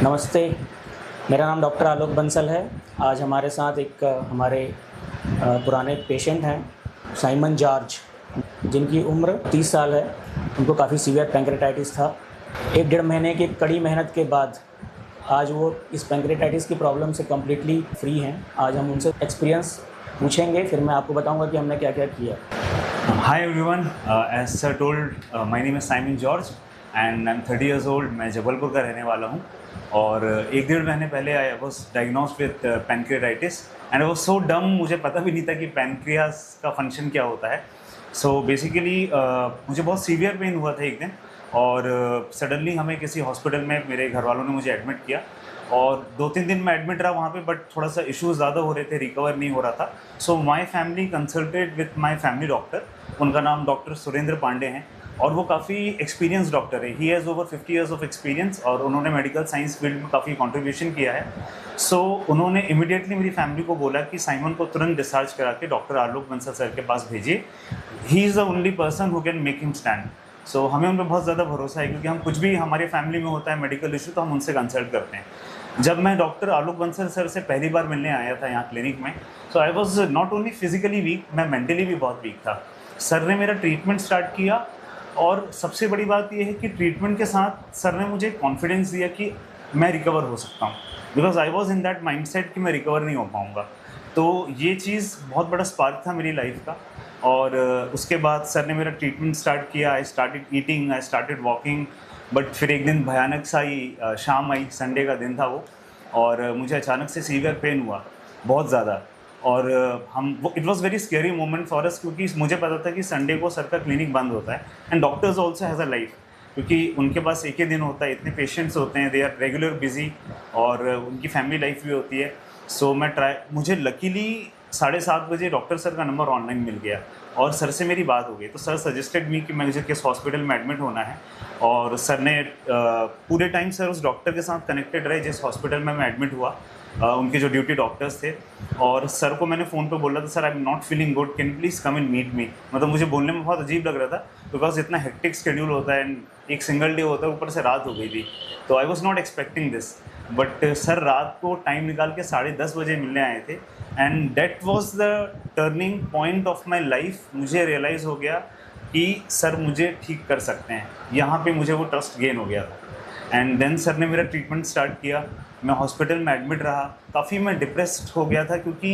नमस्ते, मेरा नाम डॉक्टर आलोक बंसल है। आज हमारे साथ एक हमारे पुराने पेशेंट हैं साइमन जॉर्ज, जिनकी उम्र 30 साल है। उनको काफ़ी सीवियर पैंक्रेटाइटिस था। 1 डेढ़ महीने की कड़ी मेहनत के बाद आज वो इस पैंक्रेटाइटिस की प्रॉब्लम से कम्प्लीटली फ्री हैं। आज हम उनसे एक्सपीरियंस पूछेंगे, फिर मैं आपको बताऊँगा कि हमने क्या-क्या किया। Hi everyone, as sir told, my name is Simon George and I'm 30 years old. मैं जबलपुर का रहने वाला हूँ और 1 डेढ़ महीने पहले I was diagnosed with pancreatitis and I was so dumb, मुझे पता भी नहीं था कि पैनक्रियास का फंक्शन क्या होता है। So basically मुझे बहुत सीवियर पेन हुआ था एक दिन और सडनली हमें किसी हॉस्पिटल में मेरे घर वालों ने मुझे एडमिट किया और 2-3 दिन मैं एडमिट रहा वहाँ पे, बट थोड़ा सा इश्यूज ज़्यादा हो रहे थे, रिकवर नहीं हो रहा था। So my family consulted with my family doctor. उनका नाम डॉक्टर सुरेंद्र पांडे हैं और वो काफ़ी एक्सपीरियंस डॉक्टर है। He has over 50 years of experience और उन्होंने मेडिकल साइंस फील्ड में काफ़ी कंट्रीब्यूशन किया है। सो उन्होंने इमीडिएटली मेरी फैमिली को बोला कि साइमन को तुरंत डिस्चार्ज करा के डॉक्टर आलोक बंसल सर के पास भेजिए। He is the only person who can make him stand. So हमें उन पर बहुत ज़्यादा भरोसा है क्योंकि हम कुछ भी हमारी फैमिली में होता है मेडिकल इशू तो हम उनसे कंसल्ट करते हैं। जब मैं डॉक्टर आलोक बंसल सर से पहली बार मिलने आया था यहाँ क्लिनिक में, so I was not only physically weak, मैं मेंटली भी बहुत वीक था। सर ने मेरा ट्रीटमेंट स्टार्ट किया और सबसे बड़ी बात यह है कि ट्रीटमेंट के साथ सर ने मुझे कॉन्फिडेंस दिया कि मैं रिकवर हो सकता हूँ, because I was in that mindset कि मैं रिकवर नहीं हो पाऊँगा। तो ये चीज़ बहुत बड़ा स्पार्क था मेरी लाइफ का। और उसके बाद सर ने मेरा ट्रीटमेंट स्टार्ट किया। I started eating, I started walking. But फिर एक दिन भयानक सा ही शाम आई, संडे का दिन था वो, और मुझे अचानक से सीवियर पेन हुआ बहुत ज़्यादा। और वो it was very scary moment for us क्योंकि मुझे पता था कि संडे को सर का क्लिनिक बंद होता है and doctors also has a life, क्योंकि उनके पास एक ही दिन होता है, इतने पेशेंट्स होते हैं, दे आर रेगुलर बिजी और उनकी फैमिली लाइफ भी होती है। सो मुझे लकीली 7:30 बजे डॉक्टर सर का नंबर ऑनलाइन मिल गया और सर से मेरी बात हो गई। तो सर सजेस्टेड मी कि मुझे किस हॉस्पिटल में एडमिट होना है और सर ने पूरे टाइम सर उस डॉक्टर के साथ कनेक्टेड रहे जिस हॉस्पिटल में मैं एडमिट हुआ। उनके जो ड्यूटी डॉक्टर्स थे, और सर को मैंने फ़ोन पे बोला था, sir I am not feeling good, can please come and meet me. मतलब मुझे बोलने में बहुत अजीब लग रहा था बिकॉज इतना हेक्टिक शेड्यूल होता है एंड एक सिंगल डे होता है, ऊपर से रात हो गई थी, तो आई was not expecting this. But sir रात को टाइम निकाल के 10:30 बजे मिलने आए थे and that was the turning point of my life. मुझे रियलाइज़ हो गया कि सर मुझे ठीक कर सकते हैं, यहाँ पे मुझे वो ट्रस्ट गेन हो गया था। एंड देन सर ने मेरा ट्रीटमेंट स्टार्ट किया। मैं हॉस्पिटल में एडमिट रहा, काफ़ी मैं डिप्रेस्ड हो गया था क्योंकि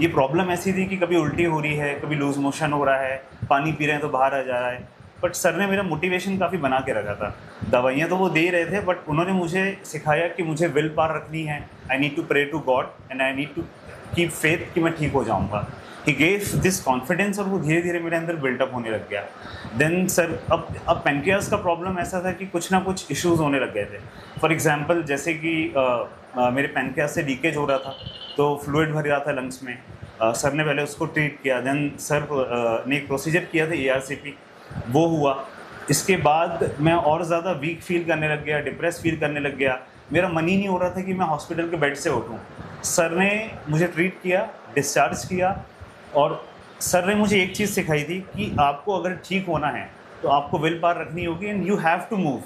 ये प्रॉब्लम ऐसी थी कि कभी उल्टी हो रही है, कभी लूज़ मोशन हो रहा है, पानी पी रहे हैं तो बाहर आ जा रहा है। बट सर ने मेरा मोटिवेशन काफ़ी बना के रखा था। दवाइयाँ तो वो दे रहे थे बट उन्होंने मुझे सिखाया कि मुझे विल पावर रखनी है। I need to pray to God and I need to keep faith कि मैं ठीक हो जाऊँगा। ही गेव दिस कॉन्फिडेंस और वो धीरे धीरे मेरे अंदर बिल्टअप होने लग गया। देन सर अब पैनक्रियास का प्रॉब्लम ऐसा था कि कुछ ना कुछ इश्यूज होने लग गए थे। फॉर एग्जांपल जैसे कि मेरे पैनक्रियास से लीकेज हो रहा था, तो फ्लूइड भर रहा था लंग्स में। सर ने पहले उसको ट्रीट किया, देन सर ने एक प्रोसीजर किया था ARCP, वो हुआ। इसके बाद मैं और ज़्यादा वीक फील करने लग गया, डिप्रेस फील करने लग गया। मेरा मन ही नहीं हो रहा था कि मैं हॉस्पिटल के बेड से उठूँ। सर ने मुझे ट्रीट किया, डिस्चार्ज किया, और सर ने मुझे एक चीज़ सिखाई थी कि आपको अगर ठीक होना है तो आपको विल पावर रखनी होगी and you have to move.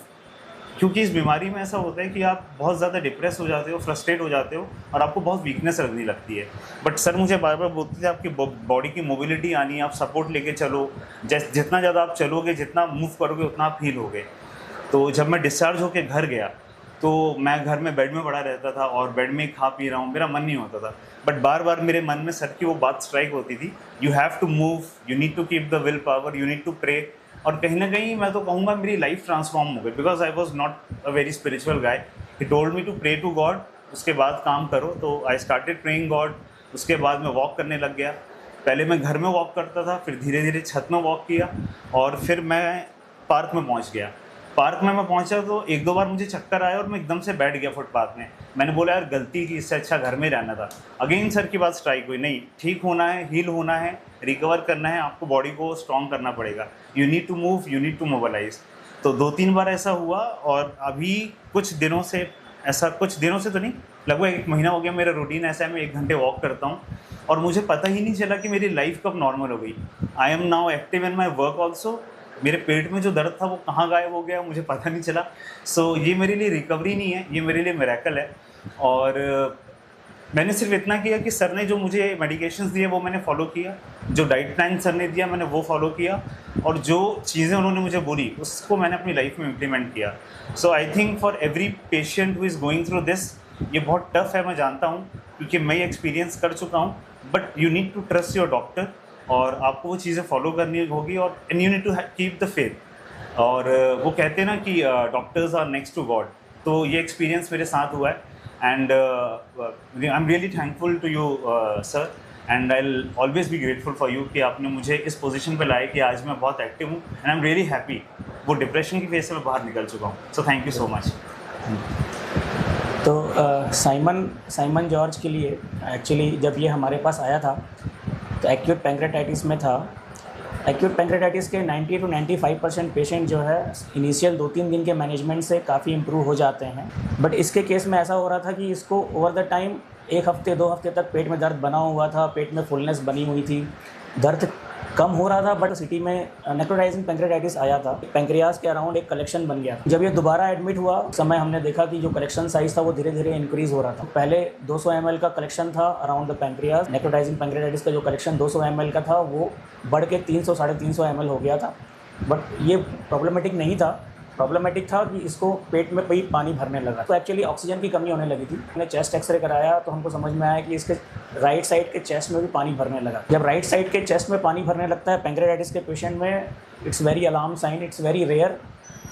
क्योंकि इस बीमारी में ऐसा होता है कि आप बहुत ज़्यादा डिप्रेस हो जाते हो, फ्रस्ट्रेट हो जाते हो और आपको बहुत वीकनेस लगने लगती है। बट सर मुझे बार बार बोलते थे आपकी बॉडी की मोबिलिटी आनी है, आप सपोर्ट लेके चलो, जितना ज़्यादा आप चलोगे, जितना मूव करोगे, उतना आप हील होगे। तो जब मैं डिस्चार्ज होकर घर गया तो मैं घर में बेड में पड़ा रहता था और बेड में ही खा पी रहा हूँ, मेरा मन नहीं होता था। बट बार बार मेरे मन में सर की वो बात स्ट्राइक होती थी, you have to move, you need to keep the will power, you need to pray. और कहीं ना कहीं मैं तो कहूँगा मेरी लाइफ ट्रांसफॉर्म हो गई, because I was not a very spiritual guy. He told me to pray to God, उसके बाद काम करो। तो आई स्टार्टेड प्रेइंग गॉड। उसके बाद मैं वॉक करने लग गया। पहले मैं घर में वॉक करता था, फिर धीरे धीरे छत में वॉक किया और फिर मैं पार्क में पहुँच गया। पार्क में मैं पहुंचा तो 1-2 बार मुझे चक्कर आया और मैं एकदम से बैठ गया फुटपाथ में। मैंने बोला यार गलती की, इससे अच्छा घर में रहना था। अगेन सर की बात स्ट्राइक हुई, नहीं, ठीक होना है, हील होना है, रिकवर करना है, आपको बॉडी को स्ट्रॉन्ग करना पड़ेगा, you need to move, you need to mobilise. तो 2-3 बार ऐसा हुआ और अभी कुछ दिनों से तो नहीं, लगभग 1 महीना हो गया मेरा रूटीन ऐसा है, मैं 1 घंटे वॉक करता हूँ और मुझे पता ही नहीं चला कि मेरी लाइफ कब नॉर्मल हो गई। I am now active in my work also मेरे पेट में जो दर्द था वो कहाँ गायब हो गया मुझे पता नहीं चला। सो ये मेरे लिए रिकवरी नहीं है, ये मेरे लिए मिरेकल है। और मैंने सिर्फ इतना किया कि सर ने जो मुझे मेडिकेशंस दिए वो मैंने फॉलो किया, जो डाइट प्लान सर ने दिया मैंने वो फॉलो किया, और जो चीज़ें उन्होंने मुझे बोली उसको मैंने अपनी लाइफ में इम्प्लीमेंट किया। So I think for every patient who is going through this, ये बहुत टफ है, मैं जानता हूँ क्योंकि मैं ये एक्सपीरियंस कर चुका हूँ, but you need to trust your doctor और आपको वो चीज़ें फॉलो करनी होगी, और and you need to keep the faith. और वो कहते हैं ना कि doctors are next to God, तो ये एक्सपीरियंस मेरे साथ हुआ है। And I am really thankful to you sir, and I will always be grateful for you कि आपने मुझे इस पोजीशन पे लाया कि आज मैं बहुत एक्टिव हूँ, and I am really happy. वो डिप्रेशन की फेज से मैं बाहर निकल चुका हूँ। So thank you so much. तो साइमन जॉर्ज के लिए एक्चुअली जब ये हमारे पास आया था तो एक्यूट पैंक्रेटाइटिस में था। एक्यूट पैंक्रेटाइटिस के 90 to 95% पेशेंट जो है इनिशियल 2-3 दिन के मैनेजमेंट से काफ़ी इम्प्रूव हो जाते हैं, बट इसके केस में ऐसा हो रहा था कि इसको ओवर द टाइम 1 हफ्ते 2 हफ्ते तक पेट में दर्द बना हुआ था, पेट में फुलनेस बनी हुई थी, दर्द कम हो रहा था, बट सिटी में नेक्रोटाइजिंग पैंक्रेटाइटिस आया था, पैंक्रियाज के अराउंड एक कलेक्शन बन गया था। जब ये दोबारा एडमिट हुआ उस समय हमने देखा कि जो कलेक्शन साइज था वो धीरे धीरे इंक्रीज़ हो रहा था। पहले 200 ml का कलेक्शन था around the pancreas, necrotising pancreatitis का जो कलेक्शन 200 ml का था वो बढ़ के 300-350 ml हो गया था। बट ये प्रॉब्लमेटिक नहीं था, प्रॉब्लमेटिक था कि इसको पेट में कोई पानी भरने लगा, तो एक्चुअली ऑक्सीजन की कमी होने लगी थी। हमने चेस्ट एक्सरे कराया तो हमको समझ में आया कि इसके राइट साइड के चेस्ट में भी पानी भरने लगा। जब राइट साइड के चेस्ट में पानी भरने लगता है पैंक्रेटाइटिस के पेशेंट में, it's very alarm sign, it's very rare,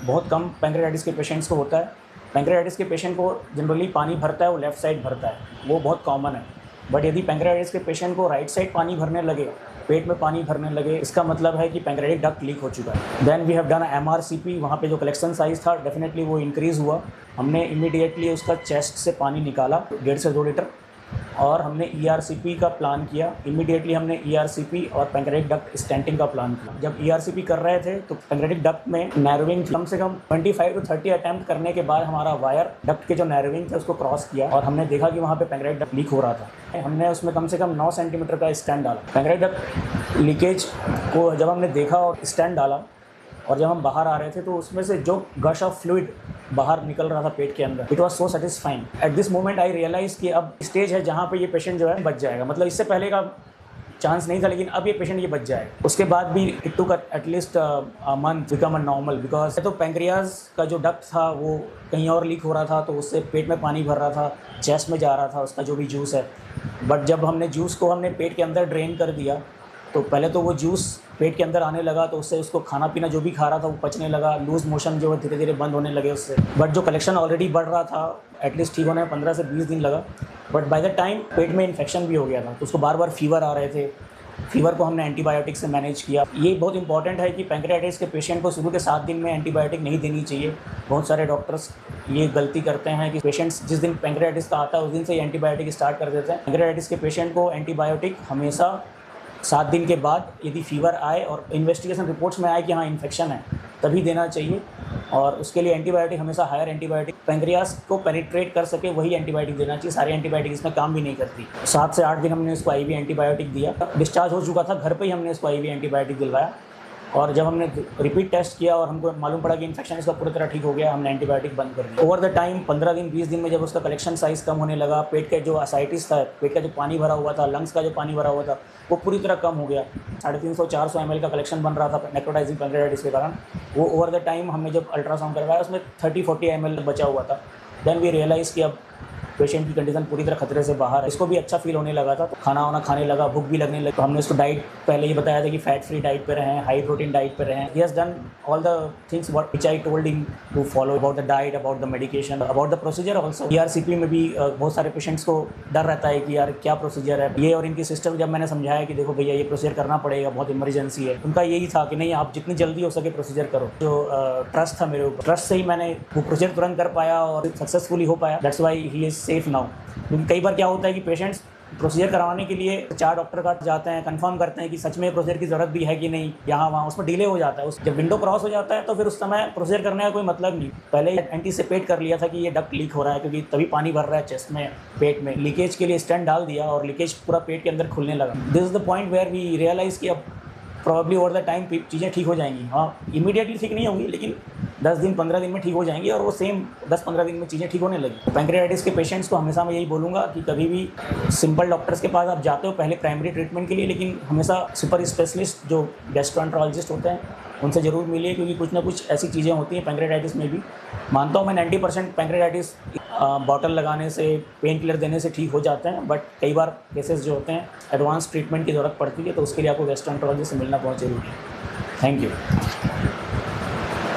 बहुत कम पैंक्रेटाइटिस के पेशेंट्स को होता है। पैंक्रेटाइटिस के पेशेंट को जनरली पानी भरता है वो लेफ्ट साइड भरता है, वो बहुत कॉमन है। बट यदि पैंक्रेटाइटिस के पेशेंट को राइट साइड पानी भरने लगे, पेट में पानी भरने लगे, इसका मतलब है कि पैंक्रेटिक डक्ट लीक हो चुका है। Then we have done MRCP, वहाँ पे जो कलेक्शन साइज़ था डेफिनेटली वो इंक्रीज़ हुआ। हमने इमीडिएटली उसका चेस्ट से पानी निकाला 1.5 से 2 लीटर, और हमने ERCP का प्लान किया। इमीडिएटली हमने ERCP और पैंक्रेटिक डक्ट स्टेंटिंग का प्लान किया। जब ERCP कर रहे थे तो पैंक्रेटिक डक्ट में नैरोइंग कम से कम 25 to 30 अटैम्प्ट करने के बाद हमारा वायर डक्ट के जो नैरोइंग थे उसको क्रॉस किया, और हमने देखा कि वहाँ पे पैंक्रेटिक डक्ट लीक हो रहा था। हमने उसमें कम से कम 9 सेंटीमीटर का स्टैंड डाला। पैंक्रेटिक डक्ट लीकेज को जब हमने देखा और स्टैंड डाला, और जब हम बाहर आ रहे थे तो उसमें से जो गश ऑफ फ्लूइड बाहर निकल रहा था पेट के अंदर, it was so satisfying. At this moment I realise कि अब स्टेज है जहाँ पे ये पेशेंट जो है बच जाएगा। मतलब इससे पहले का चांस नहीं था, लेकिन अब ये पेशेंट ये बच जाएगा। उसके बाद भी it took at least a month become a normal, because तो पैंक्रियाज का जो डक्ट था वो कहीं और लीक हो रहा था, तो उससे पेट में पानी भर रहा था, चेस्ट में जा रहा था उसका जो भी जूस है। बट जब हमने जूस को हमने पेट के अंदर ड्रेन कर दिया तो पहले तो वो जूस पेट के अंदर आने लगा, तो उससे उसको खाना पीना जो भी खा रहा था वो पचने लगा, लूज़ मोशन जो है धीरे धीरे बंद होने लगे उससे। बट जो कलेक्शन ऑलरेडी बढ़ रहा था एटलीस्ट ठीक होने में 15 से 20 दिन लगा। बट बाय द टाइम पेट में इन्फेक्शन भी हो गया था, तो उसको बार बार फीवर आ रहे थे। फीवर को हमने एंटीबायोटिक से मैनेज किया। ये बहुत इंपॉर्टेंट है कि पैंक्रेटाइटिस के पेशेंट को शुरू के 7 दिन में एंटीबायोटिक नहीं देनी चाहिए। बहुत सारे डॉक्टर्स ये गलती करते हैं कि पेशेंट्स जिस दिन पैंक्रेटाइटिस का आता है उस दिन से ही एंटीबायोटिक स्टार्ट कर देते हैं। पैंक्रेटाइटिस के पेशेंट को एंटीबायोटिक हमेशा 7 दिन के बाद, यदि फीवर आए और इन्वेस्टिगेशन रिपोर्ट्स में आए कि हाँ इन्फेक्शन है, तभी देना चाहिए। और उसके लिए एंटीबायोटिक हमेशा हायर एंटीबायोटिक, पैंक्रियास को पेनिट्रेट कर सके वही एंटीबायोटिक देना चाहिए। सारी एंटीबायोटिक इसमें काम भी नहीं करती। 7 से 8 दिन हमने इसको IV एंटीबायोटिक दिया। डिस्चार्ज हो चुका था, घर पे ही हमने इसको IV एंटीबायोटिक दिलवाया। और जब हमने रिपीट टेस्ट किया और हमको मालूम पड़ा कि इन्फेक्शन इसका पूरी तरह ठीक हो गया, हमने एंटीबायोटिक बंद कर दिया। ओवर द टाइम 15 दिन 20 दिन में जब उसका कलेक्शन साइज़ कम होने लगा, पेट का जो असाइटिस था, पेट का जो पानी भरा हुआ था, लंग्स का जो पानी भरा हुआ था, वो पूरी तरह कम हो गया। 350-400 ml का कलेक्शन बन रहा था नेक्रोटाइजिंग पैंक्रेटाइटिस के कारण, वो ओवर द टाइम हमने जब अल्ट्रासाउंड करवाया उसमें 30-40 ml बचा हुआ था। देन वी रियलाइज़ कि अब पेशेंट की कंडीशन पूरी तरह खतरे से बाहर है। इसको भी अच्छा फील होने लगा था, तो खाना वाना खाने लगा, भूख भी लगने लगी। तो हमने इसको डाइट पहले ही बताया था कि फैट फ्री डाइट पे रहें, हाई प्रोटीन डाइट पे रहें। He has done all the things what I told him to follow, about the diet, about the medication, about the procedure also. ERCP में भी बहुत सारे पेशेंट्स को डर रहता है कि यार क्या प्रोसीजर है ये, और इनकी सिस्टम जब मैंने समझाया कि देखो भैया ये प्रोसीजर करना पड़ेगा, बहुत इमरजेंसी है, उनका यही था कि नहीं आप जितनी जल्दी हो सके प्रोसीजर करो। जो ट्रस्ट था मेरे ऊपर, ट्रस्ट से ही मैंने वो प्रोसीजर तुरंत कर पाया और सक्सेसफुली हो पाया। That's why he is safe now. क्योंकि कई बार क्या होता है कि पेशेंट्स प्रोसीजर करवाने के लिए 4 डॉक्टर का जाते हैं, कंफर्म करते हैं कि सच में प्रोसीजर की ज़रूरत भी है कि नहीं, यहाँ वहाँ, उसमें डिले हो जाता है। जब विंडो क्रॉस हो जाता है तो फिर उस समय प्रोसीजर करने का कोई मतलब नहीं। पहले ही एंटीसिपेट कर लिया था कि ये डक्ट लीक हो रहा है, क्योंकि तभी पानी भर रहा है चेस्ट में, पेट में। लीकेज के लिए स्टेंट डाल दिया और लीकेज पूरा पेट के अंदर खुलने लगा। This is the point where we realise कि अब प्रॉब्ली ओवर द टाइम चीज़ें ठीक हो जाएंगी। हाँ, इमीडिएटली ठीक नहीं होंगी, लेकिन 10 दिन 15 दिन में ठीक हो जाएंगी और वो सेम 10-15 दिन में चीज़ें ठीक होने लगी। पैंक्रियाटाइटिस के पेशेंट्स को हमेशा मैं यही बोलूँगा कि कभी भी सिंपल डॉक्टर्स के पास आप जाते हो पहले प्राइमरी ट्रीटमेंट के लिए, लेकिन हमेशा सुपर स्पेशलिस्ट जो गैस्ट्रोएंटरोलॉजिस्ट होते हैं उनसे ज़रूर मिलिए, क्योंकि कुछ ना कुछ ऐसी चीज़ें होती हैं पैंक्रियाटाइटिस में भी। मानता हूँ मैं 90% पैंक्रियाटाइटिस बॉटल लगाने से, पेन किलर देने से ठीक हो जाते हैं, बट कई बार केसेस जो होते हैं एडवांस ट्रीटमेंट की ज़रूरत पड़ती है, तो उसके लिए आपको गैस्ट्रोएंटरोलॉजिस्ट से मिलना बहुत ज़रूरी है। Thank you.